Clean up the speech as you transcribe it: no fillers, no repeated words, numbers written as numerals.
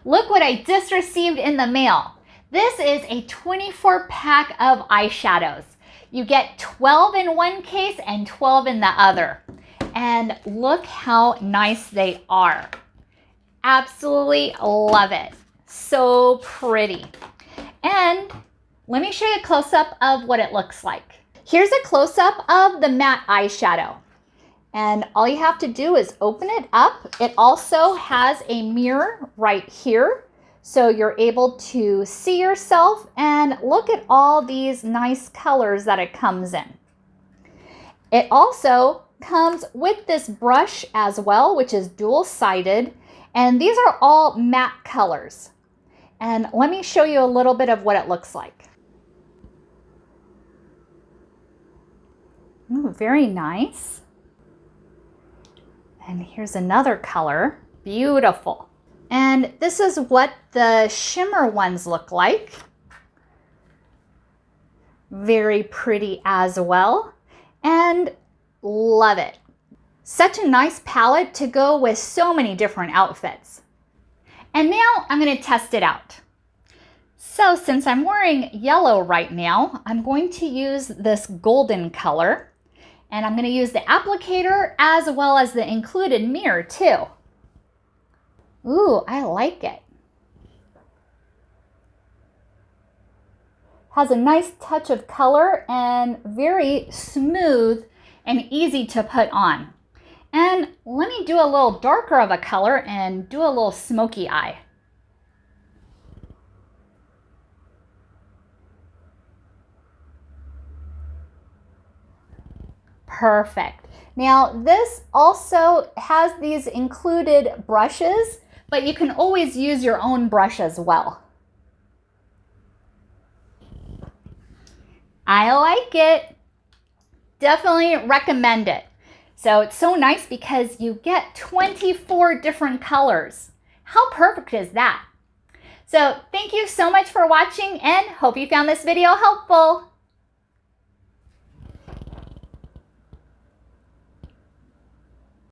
Look what I just received in the mail. This is a 24 pack of eyeshadows. You get 12 in one case and 12 in the other. And look how nice they are. Absolutely love it. So pretty. And let me show you a close-up of what it looks like. Here's a close-up of the matte eyeshadow. And all you have to do is open it up. It also has a mirror right here, so you're able to see yourself and look at all these nice colors that it comes in. It also comes with this brush as well, which is dual-sided, and these are all matte colors. And let me show you a little bit of what it looks like. Ooh, very nice. And here's another color, beautiful. And this is what the shimmer ones look like. Very pretty as well, and love it. Such a nice palette to go with so many different outfits. And now I'm gonna test it out. So since I'm wearing yellow right now, I'm going to use this golden color. And I'm going to use the applicator as well as the included mirror too. Ooh, I like it. Has a nice touch of color and very smooth and easy to put on. And let me do a little darker of a color and do a little smoky eye. Perfect. Now this also has these included brushes, but you can always use your own brush as well. I like it. Definitely recommend it. So it's so nice because you get 24 different colors. How perfect is that? So thank you so much for watching and hope you found this video helpful.